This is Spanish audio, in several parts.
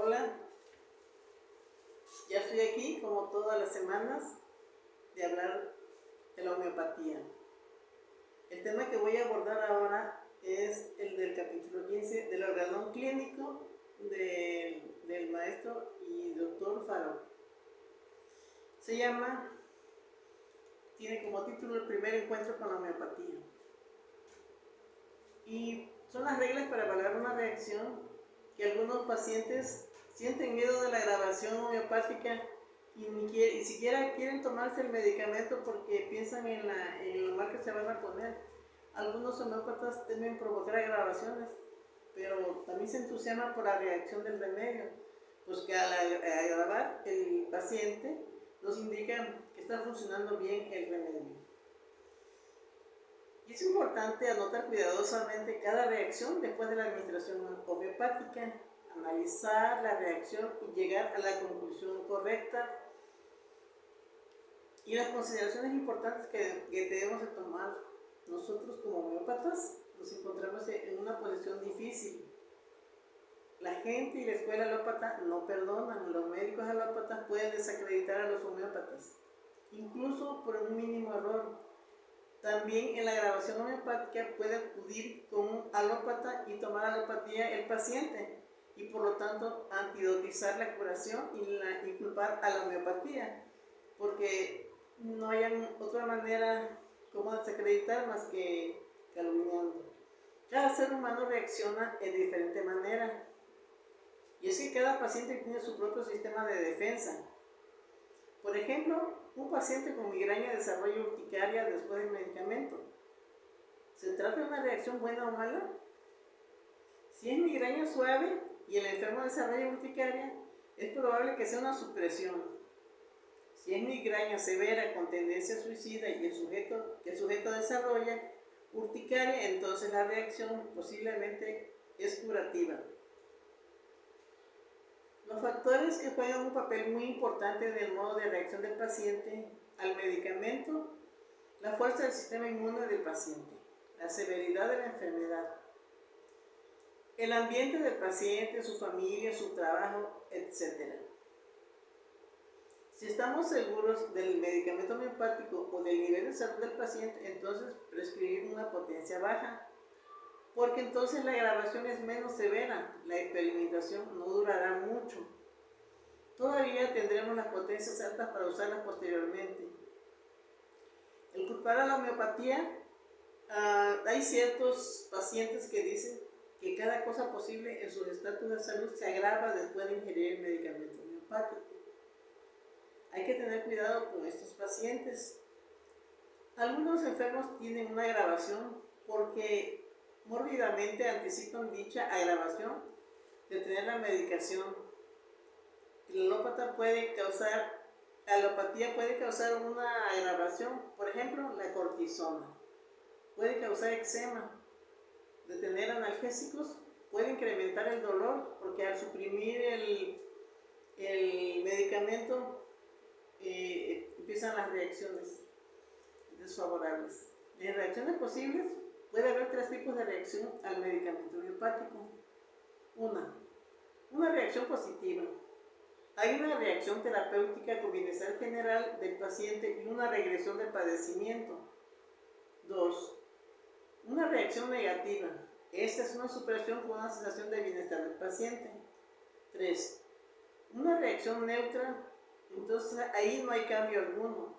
Hola, ya estoy aquí como todas las semanas de hablar de la homeopatía. El tema que voy a abordar ahora es el del capítulo 15 del organón clínico del maestro y doctor Faro. Tiene como título el primer encuentro con la homeopatía. Y son las reglas para evaluar una reacción que algunos pacientes sienten miedo de la grabación homeopática y ni siquiera quieren tomarse el medicamento porque piensan en lo mal que se van a poner. Algunos homeópatas temen provocar agravaciones, pero también se entusiasman por la reacción del remedio, pues que al agravar el paciente nos indica que está funcionando bien el remedio. Y es importante anotar cuidadosamente cada reacción después de la administración homeopática, analizar la reacción y llegar a la conclusión correcta. Y las consideraciones importantes que debemos de tomar nosotros como homeópatas, nos encontramos en una posición difícil. La gente y la escuela alópata no perdonan, los médicos alópatas pueden desacreditar a los homeópatas, incluso por un mínimo error. También en la grabación homeopática puede acudir con un alópata y tomar alopatía el paciente y por lo tanto antidotizar la curación y culpar a la homeopatía, porque no hay otra manera como desacreditar más que calumniando. Cada ser humano reacciona de diferente manera y es que cada paciente tiene su propio sistema de defensa. Por ejemplo, un paciente con migraña desarrolla urticaria después del medicamento. ¿Se trata de una reacción buena o mala? Si es migraña suave y el enfermo desarrolla urticaria, es probable que sea una supresión. Si es migraña severa con tendencia suicida y el sujeto desarrolla urticaria, entonces la reacción posiblemente es curativa. Los factores que juegan un papel muy importante en el modo de reacción del paciente al medicamento: la fuerza del sistema inmune del paciente, la severidad de la enfermedad, el ambiente del paciente, su familia, su trabajo, etc. Si estamos seguros del medicamento homeopático o del nivel de salud del paciente, entonces prescribir una potencia baja, porque entonces la agravación es menos severa, la hiperlimitación no durará mucho. Todavía tendremos las potencias altas para usarlas posteriormente. El culpar a la homeopatía, hay ciertos pacientes que dicen que cada cosa posible en su estatus de salud se agrava después de ingerir el medicamento homeopático. Hay que tener cuidado con estos pacientes. Algunos enfermos tienen una agravación porque mórbidamente anticipan dicha agravación de tener la medicación. La alopatía puede causar una agravación, por ejemplo, la cortisona. Puede causar eczema. De tener analgésicos puede incrementar el dolor porque al suprimir el medicamento empiezan las reacciones desfavorables. En reacciones posibles puede haber tres tipos de reacción al medicamento homeopático. Una reacción positiva. Hay una reacción terapéutica con bienestar general del paciente y una regresión del padecimiento. 2. Una reacción negativa. Esta es una supresión con una sensación de bienestar del paciente. 3. Una reacción neutra. Entonces ahí no hay cambio alguno.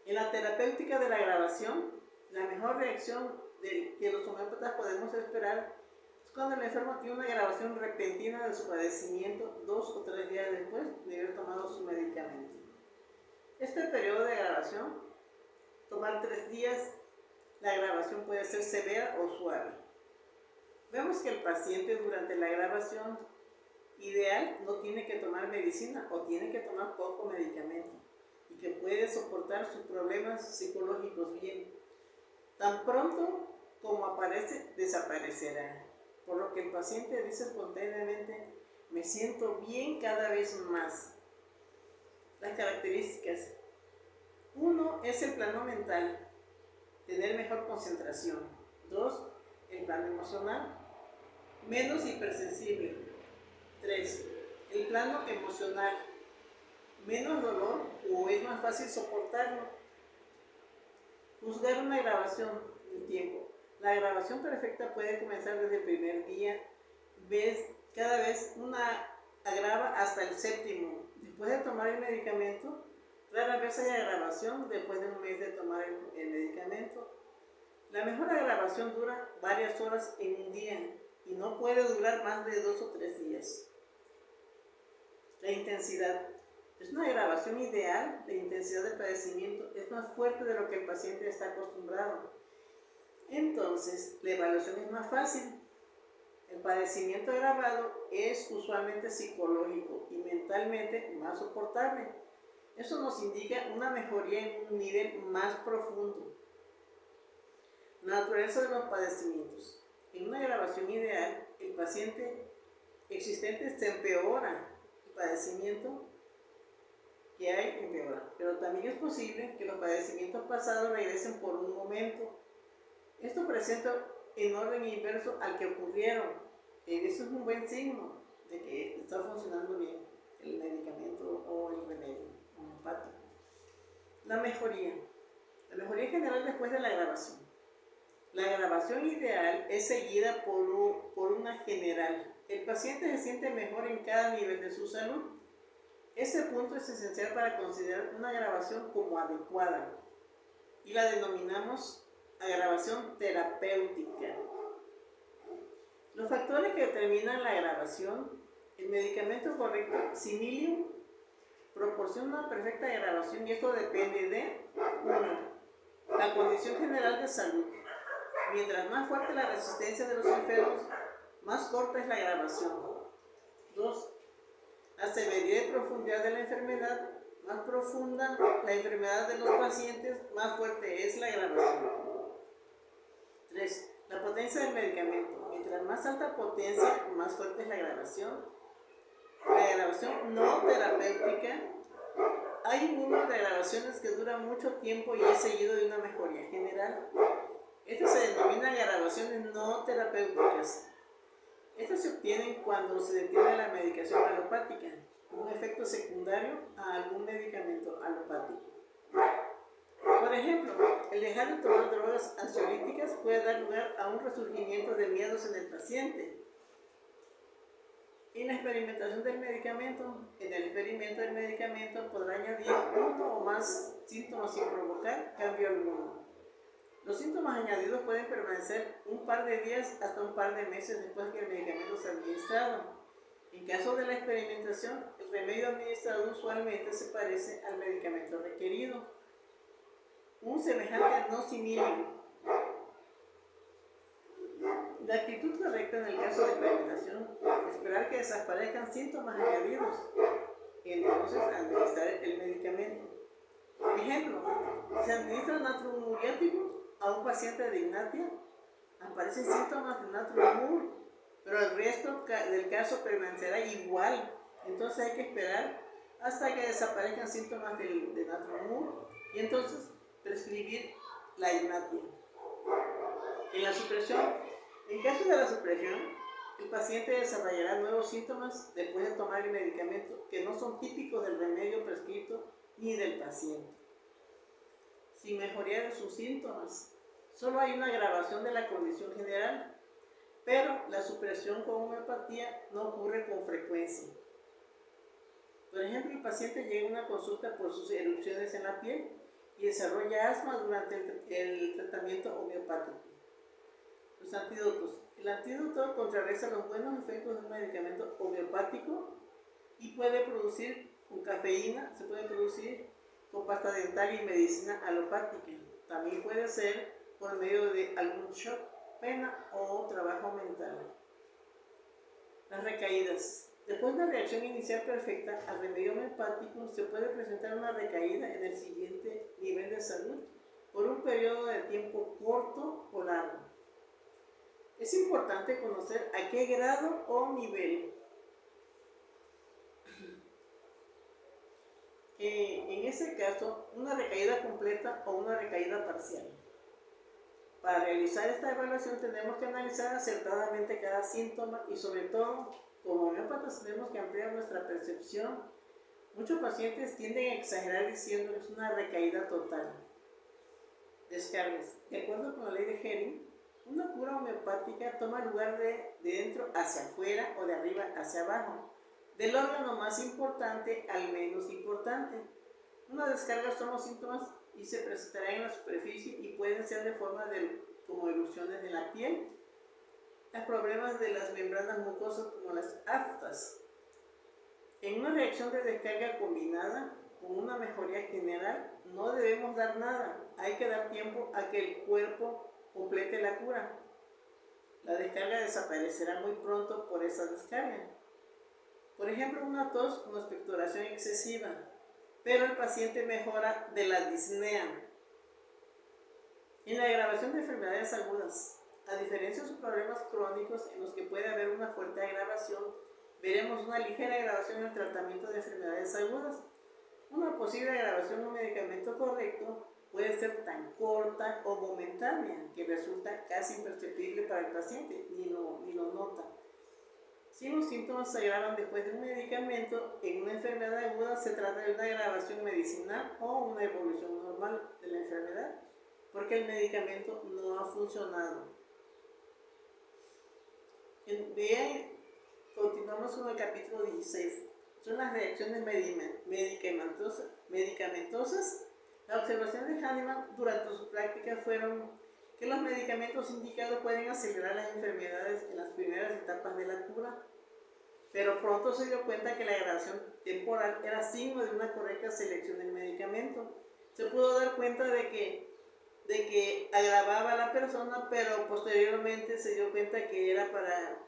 En la terapéutica de la agravación, la mejor reacción que los homeópatas podemos esperar es cuando el enfermo tiene una agravación repentina de su padecimiento 2 o 3 días después de haber tomado su medicamento. Este periodo de agravación, tomar 3 días, la agravación puede ser severa o suave. Vemos que el paciente durante la agravación ideal no tiene que tomar medicina o tiene que tomar poco medicamento y que puede soportar sus problemas psicológicos bien. Tan pronto como aparece, desaparecerá, por lo que el paciente dice espontáneamente: me siento bien cada vez más. Las características: 1 es el plano mental, tener mejor concentración. 2, el plano emocional, menos hipersensible. 3. El plano emocional. Menos dolor o es más fácil soportarlo. Juzgar una grabación del tiempo. La grabación perfecta puede comenzar desde el primer día. Cada vez una agrava hasta el séptimo. Después de tomar el medicamento, rara vez hay agravación después de un mes de tomar el medicamento. La mejor agravación dura varias horas en un día y no puede durar más de 2 o 3 días. La intensidad. Es una agravación ideal. La intensidad del padecimiento es más fuerte de lo que el paciente está acostumbrado. Entonces, la evaluación es más fácil. El padecimiento agravado es usualmente psicológico y mentalmente más soportable. Eso nos indica una mejoría en un nivel más profundo. La naturaleza de los padecimientos. En una agravación ideal, el paciente existente se empeora. El padecimiento que hay empeora. Pero también es posible que los padecimientos pasados regresen por un momento. Esto presenta en orden inverso al que ocurrieron. Eso es un buen signo de que está funcionando bien el medicamento o el remedio homeopático. La mejoría. La mejoría general después de la agravación. La agravación ideal es seguida por una general. El paciente se siente mejor en cada nivel de su salud. Ese punto es esencial para considerar una agravación como adecuada y la denominamos agravación terapéutica. Los factores que determinan la agravación: el medicamento correcto, Similium, proporciona una perfecta agravación y esto depende de 1. La condición general de salud. Mientras más fuerte la resistencia de los enfermos, más corta es la agravación. 2. La severidad y profundidad de la enfermedad. Más profunda la enfermedad de los pacientes, más fuerte es la agravación. 3. La potencia del medicamento. Mientras más alta potencia, más fuerte es la agravación. La agravación no terapéutica. Hay un número de agravaciones que duran mucho tiempo y es seguido de una mejoría general. Estas se denominan agravaciones no terapéuticas. Estas se obtienen cuando se detiene la medicación alopática, un efecto secundario a algún medicamento alopático. Por ejemplo, el dejar de tomar drogas ansiolíticas puede dar lugar a un resurgimiento de miedos en el paciente. En la experimentación del medicamento, en el experimento del medicamento podrá añadir uno o más síntomas sin provocar cambio alguno. Los síntomas añadidos pueden permanecer un par de días hasta un par de meses después que el medicamento sea administrado. En caso de la experimentación, el remedio administrado usualmente se parece al medicamento requerido. Un semejante no similium. La actitud correcta en el caso de experimentación: esperar que desaparezcan síntomas añadidos y entonces administrar el medicamento. Ejemplo: se administra natrium muriático a un paciente de Ignatia, aparecen síntomas de natrium mur, pero el resto del caso permanecerá igual. Entonces hay que esperar hasta que desaparezcan síntomas de natrium mur y entonces prescribir la Ignatia. En la supresión, en caso de la supresión, el paciente desarrollará nuevos síntomas después de tomar el medicamento que no son típicos del remedio prescrito ni del paciente. Sin mejoría de sus síntomas, solo hay una agravación de la condición general, pero la supresión con homeopatía no ocurre con frecuencia. Por ejemplo, el paciente llega a una consulta por sus erupciones en la piel y desarrolla asma durante el tratamiento homeopático. Los antídotos. El antídoto contrarresta los buenos efectos de un medicamento homeopático y puede producir con cafeína, se puede producir con pasta dental y medicina alopática. También puede ser por medio de algún shock, pena o trabajo mental. Las recaídas. Después de una reacción inicial perfecta al remedio homeopático, se puede presentar una recaída en el siguiente nivel de salud por un periodo de tiempo corto o largo. Es importante conocer a qué grado o nivel. En ese caso, una recaída completa o una recaída parcial. Para realizar esta evaluación tenemos que analizar acertadamente cada síntoma y sobre todo como homeópatas tenemos que ampliar nuestra percepción. Muchos pacientes tienden a exagerar diciendo que es una recaída total. Descargas. De acuerdo con la ley de Hering, una cura homeopática toma lugar de dentro hacia afuera o de arriba hacia abajo, del órgano más importante al menos importante. Una descarga son los síntomas y se presentarán en la superficie y pueden ser de forma como erupciones de la piel, los problemas de las membranas mucosas como las aftas. En una reacción de descarga combinada con una mejoría general, no debemos dar nada, hay que dar tiempo a que el cuerpo complete la cura. La descarga desaparecerá muy pronto por esa descarga. Por ejemplo, una tos con expectoración excesiva, pero el paciente mejora de la disnea. En la agravación de enfermedades agudas, a diferencia de sus problemas crónicos en los que puede haber una fuerte agravación, veremos una ligera agravación en el tratamiento de enfermedades agudas. Una posible agravación de un medicamento correcto puede ser tan corta o momentánea que resulta casi imperceptible para el paciente, ni lo nota. Si los síntomas se agravan después de un medicamento, en una enfermedad aguda se trata de una agravación medicinal o una evolución normal de la enfermedad, porque el medicamento no ha funcionado. Continuamos con el capítulo 16. Son las reacciones medicamentosas. La observación de Hahnemann durante su práctica fueron que los medicamentos indicados pueden acelerar las enfermedades en las primeras etapas de la cura, pero pronto se dio cuenta que la agravación temporal era signo de una correcta selección del medicamento. Se pudo dar cuenta de que agravaba a la persona, pero posteriormente se dio cuenta que era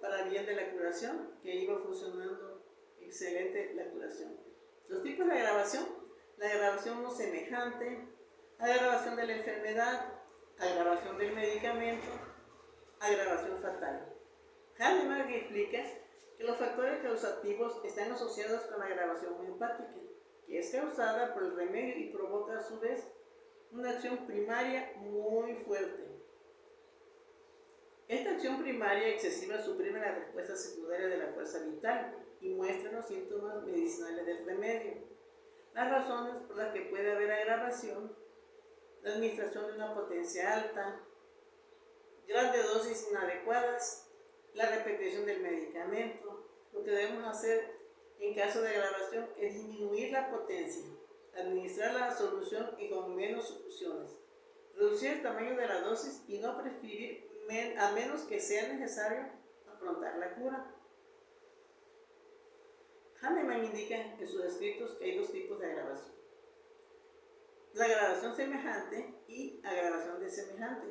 para bien de la curación, que iba funcionando excelente la curación. Los tipos de agravación: la agravación no semejante, agravación de la enfermedad, agravación del medicamento, agravación fatal. Hahnemann explica que los factores causativos están asociados con la agravación homeopática, que es causada por el remedio y provoca a su vez una acción primaria muy fuerte. Esta acción primaria excesiva suprime la respuesta secundaria de la fuerza vital y muestra los síntomas medicinales del remedio. Las razones por las que puede haber agravación: la administración de una potencia alta, grandes dosis inadecuadas, la repetición del medicamento. Lo que debemos hacer en caso de agravación es disminuir la potencia, administrar la solución y con menos sucusiones, reducir el tamaño de la dosis y no prescribir a menos que sea necesario afrontar la cura. Hahnemann indica en sus escritos que hay dos tipos de agravación: la agravación semejante y agravación de semejante.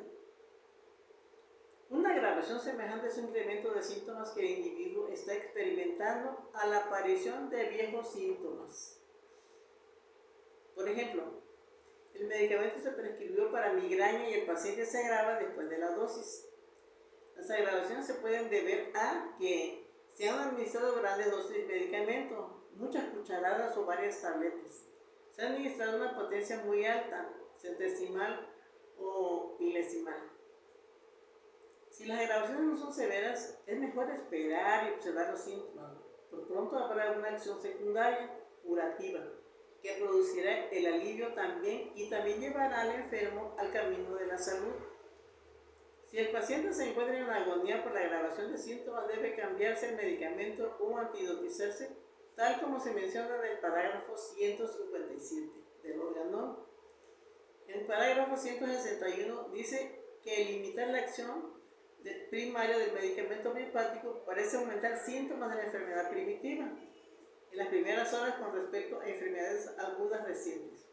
Una agravación semejante es un incremento de síntomas que el individuo está experimentando a la aparición de viejos síntomas. Por ejemplo, el medicamento se prescribió para migraña y el paciente se agrava después de la dosis. Las agravaciones se pueden deber a que se han administrado grandes dosis de medicamento, muchas cucharadas o varias tabletas. Se ha administrado una potencia muy alta, centesimal o milesimal. Si las agravaciones no son severas, es mejor esperar y observar los síntomas. Por pronto habrá una acción secundaria, curativa, que producirá el alivio también y también llevará al enfermo al camino de la salud. Si el paciente se encuentra en agonía por la agravación de síntomas, debe cambiarse el medicamento o antidotizarse, tal como se menciona en el parágrafo 157 del Organon. En el parágrafo 161 dice que limitar la acción primaria del medicamento homeopático parece aumentar síntomas de la enfermedad primitiva en las primeras horas con respecto a enfermedades agudas recientes.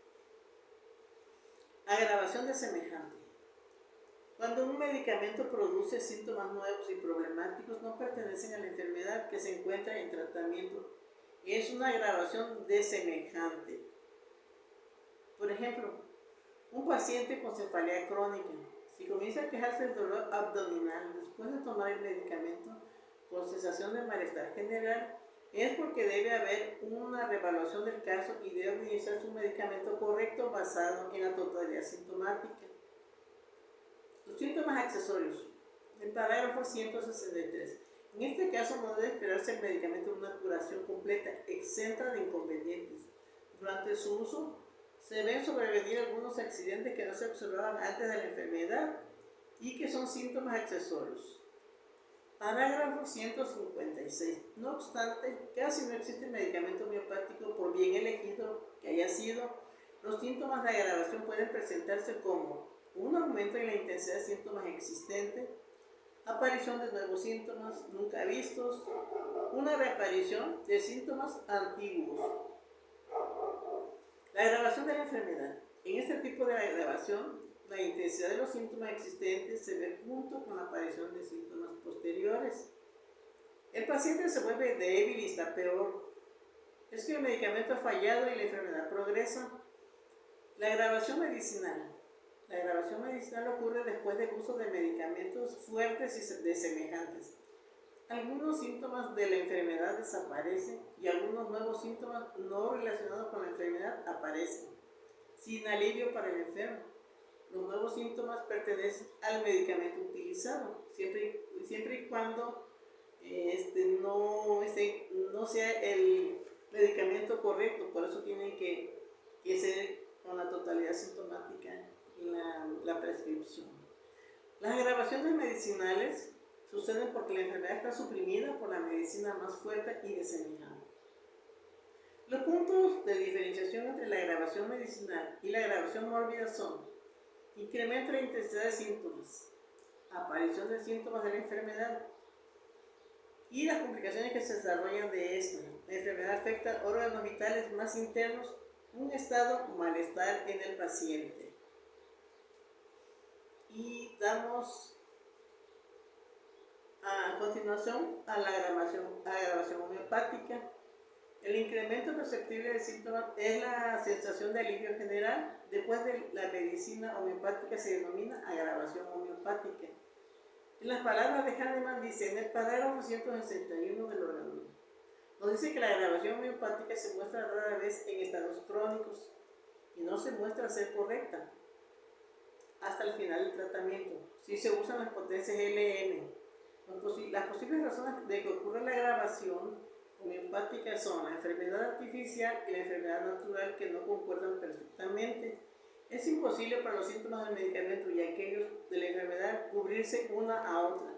Agravación de semejante. Cuando un medicamento produce síntomas nuevos y problemáticos, no pertenecen a la enfermedad que se encuentra en tratamiento, es una agravación de semejante. Por ejemplo, un paciente con cefalea crónica, si comienza a quejarse del dolor abdominal después de tomar el medicamento con sensación de malestar general, es porque debe haber una reevaluación del caso y debe administrar su medicamento correcto basado en la totalidad sintomática. Los síntomas accesorios. El parágrafo 163. En este caso no debe esperarse el medicamento una curación completa, exenta de inconvenientes. Durante su uso se ven sobrevenir algunos accidentes que no se observaban antes de la enfermedad y que son síntomas accesorios. Parágrafo 156. No obstante, casi no existe medicamento homeopático, por bien elegido que haya sido. Los síntomas de agravación pueden presentarse como un aumento en la intensidad de síntomas existentes, aparición de nuevos síntomas nunca vistos, una reaparición de síntomas antiguos. La agravación de la enfermedad. En este tipo de agravación, la intensidad de los síntomas existentes se ve junto con la aparición de síntomas posteriores. El paciente se vuelve débil y está peor. Es que el medicamento ha fallado y la enfermedad progresa. La agravación medicinal. La agravación medicinal ocurre después del uso de medicamentos fuertes y desemejantes. Algunos síntomas de la enfermedad desaparecen y algunos nuevos síntomas no relacionados con la enfermedad aparecen, sin alivio para el enfermo. Los nuevos síntomas pertenecen al medicamento utilizado, siempre y cuando no sea el medicamento correcto. Por eso tiene que ser con la totalidad sintomática la prescripción. Las agravaciones medicinales suceden porque la enfermedad está suprimida por la medicina más fuerte y desemejada. Los puntos de diferenciación entre la agravación medicinal y la agravación mórbida son: incremento de la intensidad de síntomas, aparición de síntomas de la enfermedad y las complicaciones que se desarrollan de esta. La enfermedad afecta órganos vitales más internos, un estado malestar en el paciente. Y damos a continuación a la agravación homeopática. El incremento perceptible de síntomas es la sensación de alivio general. Después de la medicina homeopática se denomina agravación homeopática. En las palabras de Hahnemann dice, en el parágrafo 161 del organismo, nos dice que la agravación homeopática se muestra rara vez en estados crónicos y no se muestra ser correcta hasta el final del tratamiento. Si se usan las potencias LM. Las posibles razones de que ocurra la agravación homeopática son la enfermedad artificial y la enfermedad natural, que no concuerdan perfectamente. Es imposible para los síntomas del medicamento y aquellos de la enfermedad cubrirse una a otra.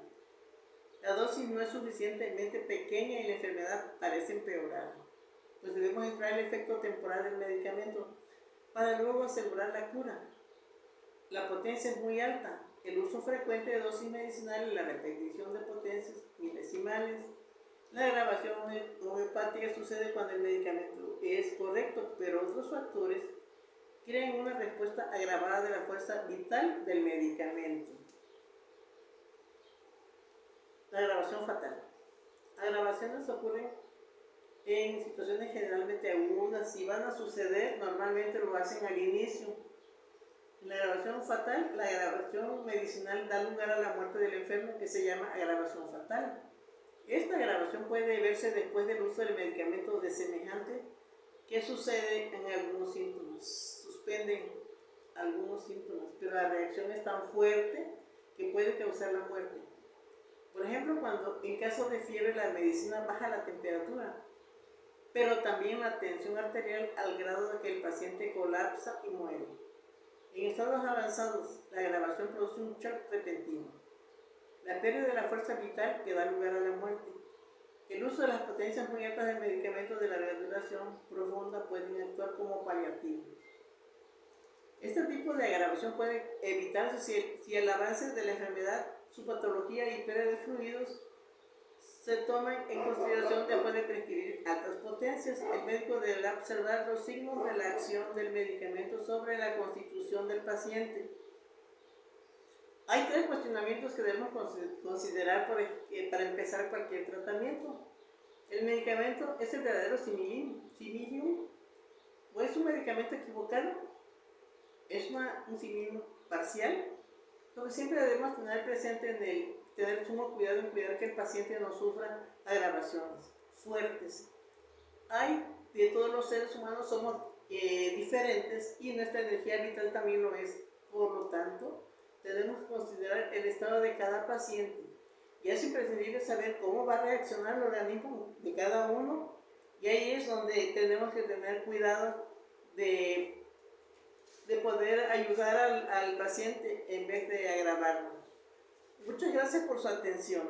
La dosis no es suficientemente pequeña y la enfermedad parece empeorar, pues debemos entrar el efecto temporal del medicamento para luego asegurar la cura. La potencia es muy alta. El uso frecuente de dosis medicinales y la repetición de potencias milesimales. La agravación homeopática sucede cuando el medicamento es correcto, pero otros factores crean una respuesta agravada de la fuerza vital del medicamento. La agravación fatal. Agravaciones ocurren en situaciones generalmente agudas. Si van a suceder, normalmente lo hacen al inicio. La agravación fatal, la agravación medicinal da lugar a la muerte del enfermo, que se llama agravación fatal. Esta agravación puede verse después del uso del medicamento desemejante. ¿Qué sucede en algunos síntomas? Suspenden algunos síntomas, pero la reacción es tan fuerte que puede causar la muerte. Por ejemplo, cuando en caso de fiebre la medicina baja la temperatura, pero también la tensión arterial al grado de que el paciente colapsa y muere. En estados avanzados, la agravación produce un shock repentino, la pérdida de la fuerza vital que da lugar a la muerte. El uso de las potencias muy altas de medicamentos de larga duración profunda pueden actuar como paliativo. Este tipo de agravación puede evitarse si el avance de la enfermedad, su patología y pérdida de fluidos se toman en consideración después de prescribir altas potencias. El médico deberá observar los signos de la acción del medicamento sobre la constitución del paciente. Hay 3 cuestionamientos que debemos considerar para empezar cualquier tratamiento. ¿El medicamento es el verdadero similium o es un medicamento equivocado? ¿Es un similium parcial? Lo que siempre debemos tener presente tener sumo cuidado en cuidar que el paciente no sufra agravaciones fuertes. De todos los seres humanos somos diferentes y nuestra energía vital también lo es. Por lo tanto, debemos considerar el estado de cada paciente. y es imprescindible saber cómo va a reaccionar el organismo de cada uno, y ahí es donde tenemos que tener cuidado de poder ayudar al paciente en vez de agravarlo. Muchas gracias por su atención.